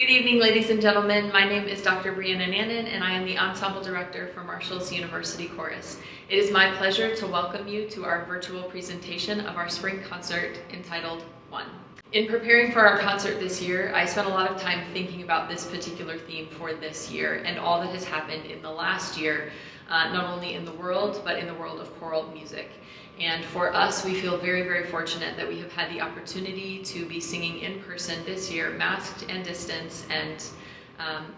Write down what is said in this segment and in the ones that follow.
Good evening, ladies and gentlemen. My name is Dr. Brianna Nannon, and I am the Ensemble Director for Marshall's University Chorus. It is my pleasure to welcome you to our virtual presentation of our spring concert entitled One. In preparing for our concert this year, I spent a lot of time thinking about this particular theme for this year and all that has happened in the last year, not only in the world, but in the world of choral music. And for us, we feel very, very fortunate that we have had the opportunity to be singing in person this year, masked and distanced, and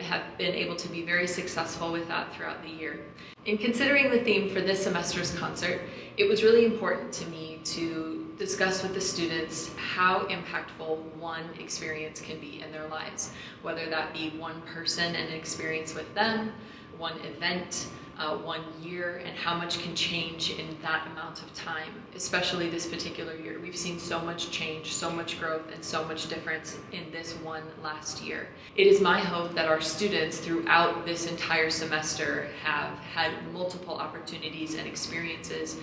have been able to be very successful with that throughout the year. In considering the theme for this semester's concert, it was really important to me to discuss with the students how impactful one experience can be in their lives, whether that be one person and an experience with them, one event, 1 year, and how much can change in that amount of time, especially this particular year. We've seen so much change, so much growth, and so much difference in this one last year. It is my hope that our students throughout this entire semester have had multiple opportunities and experiences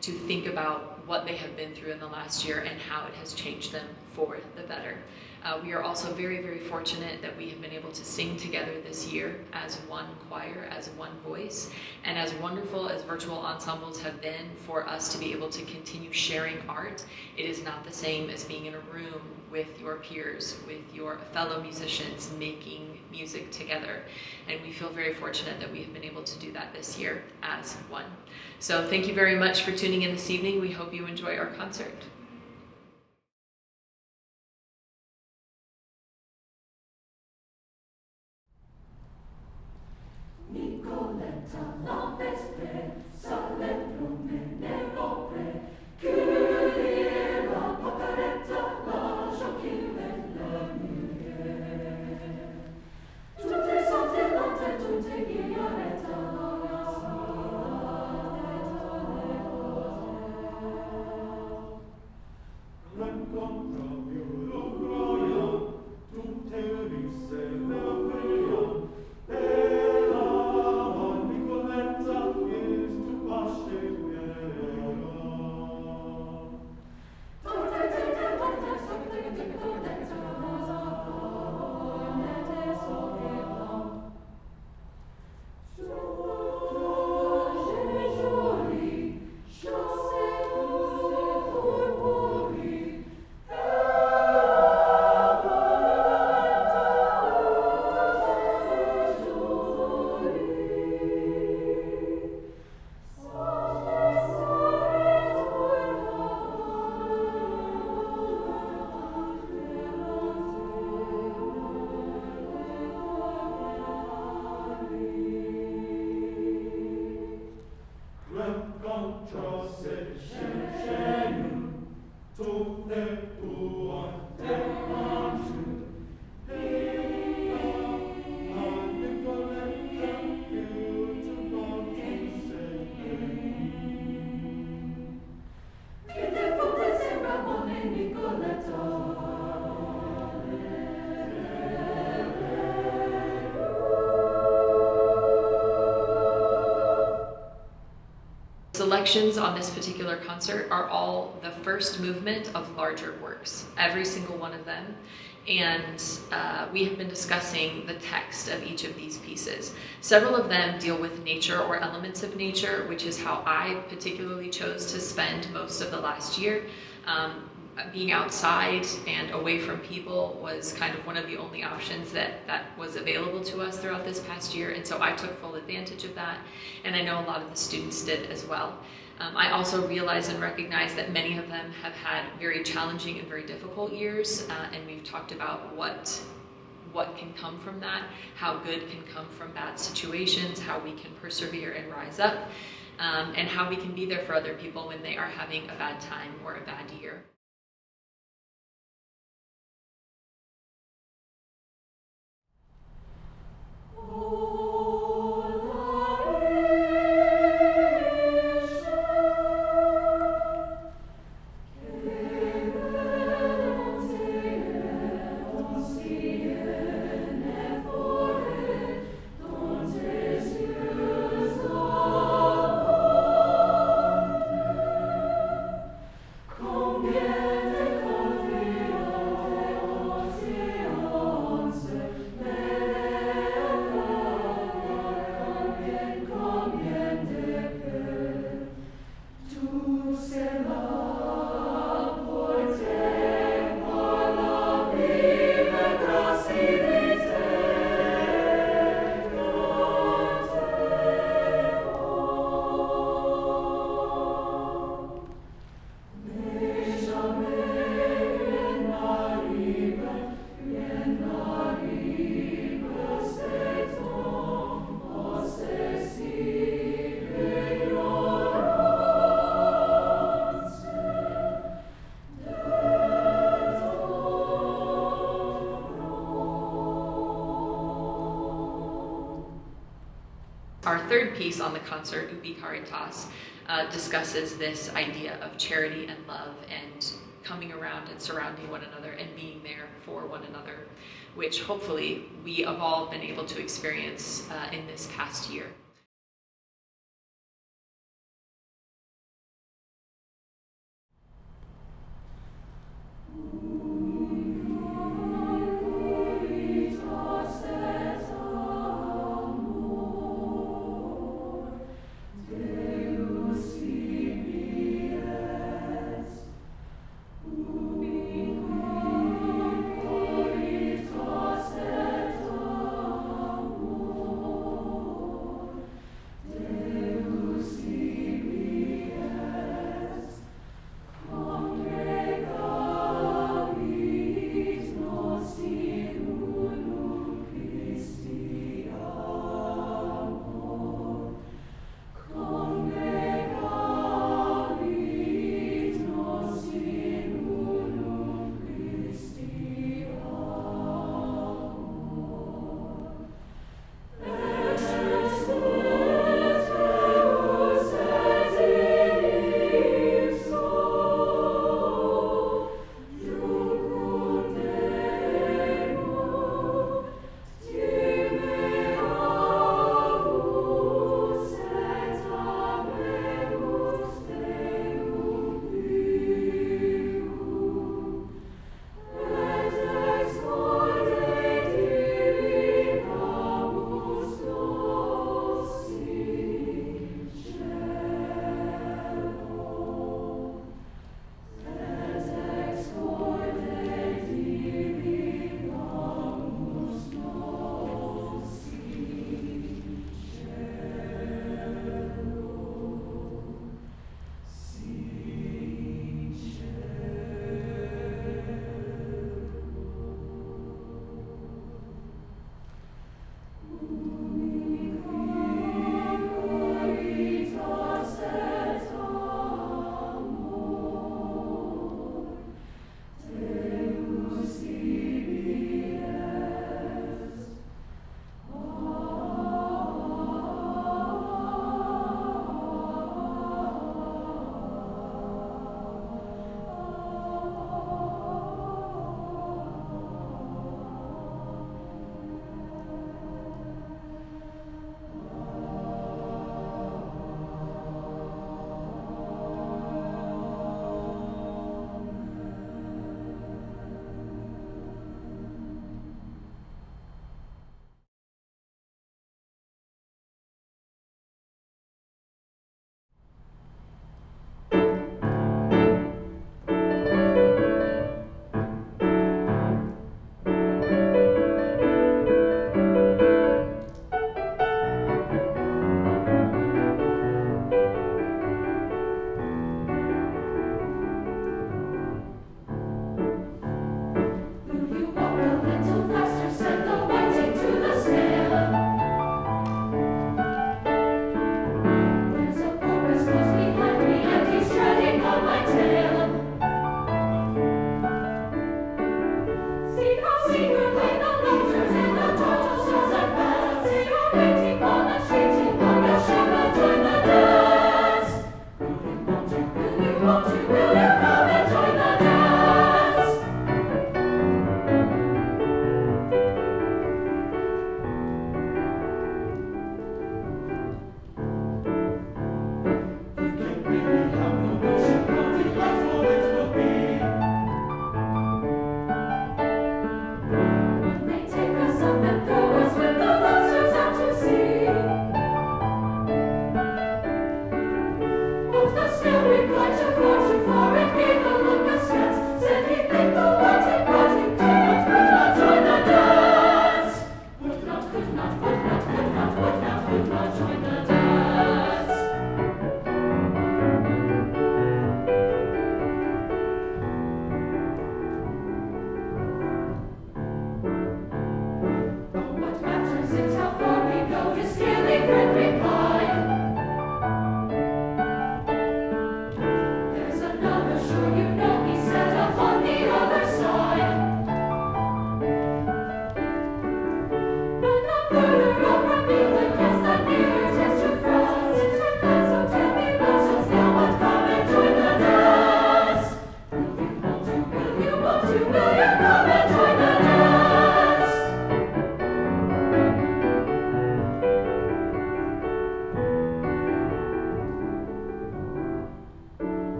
to think about what they have been through in the last year and how it has changed them for the better. We are also very, very fortunate that we have been able to sing together this year as one choir, as one voice, and as wonderful as virtual ensembles have been for us to be able to continue sharing art, it is not the same as being in a room with your peers, with your fellow musicians making music together. And we feel very fortunate that we have been able to do that this year as one. So thank you very much for tuning in this evening. We hope you enjoy our concert. Nicolette, la vespre, sale promenevo pre, curie la pocaretta, la giochine la mulier. Tutte saltellate, tutte ghigliaretta, rencontravi l'ugroia, tutte risse l'ombrio, Selections on this particular concert are all the first movement of larger works, every single one of them. And we have been discussing the text of each of these pieces. Several of them deal with nature or elements of nature, which is how I particularly chose to spend most of the last year. Being outside and away from people was kind of one of the only options that was available to us throughout this past year, and so I took full advantage of that, and I know a lot of the students did as well. I also realize and recognize that many of them have had very challenging and very difficult years, and we've talked about what can come from that, how good can come from bad situations, how we can persevere and rise up, and how we can be there for other people when they are having a bad time or a bad year. third piece on the concert, Ubi Caritas, discusses this idea of charity and love and coming around and surrounding one another and being there for one another, which hopefully we have all been able to experience in this past year.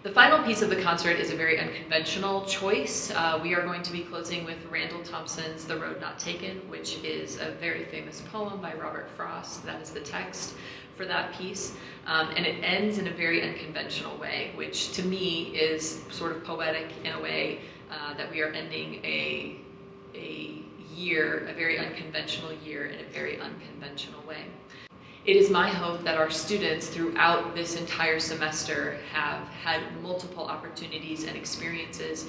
The final piece of the concert is a very unconventional choice. We are going to be closing with Randall Thompson's The Road Not Taken, which is a very famous poem by Robert Frost. That is the text for that piece. And it ends in a very unconventional way, which to me is sort of poetic in a way that we are ending a year, a very unconventional year in a very unconventional way. It is my hope that our students throughout this entire semester have had multiple opportunities and experiences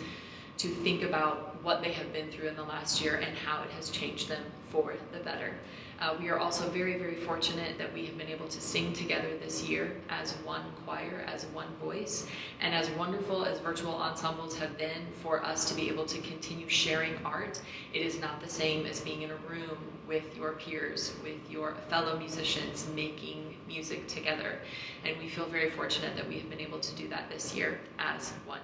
to think about what they have been through in the last year and how it has changed them for the better. We are also very, very fortunate that we have been able to sing together this year as one choir, as one voice, and as wonderful as virtual ensembles have been for us to be able to continue sharing art, it is not the same as being in a room with your peers, with your fellow musicians making music together. And we feel very fortunate that we have been able to do that this year as one.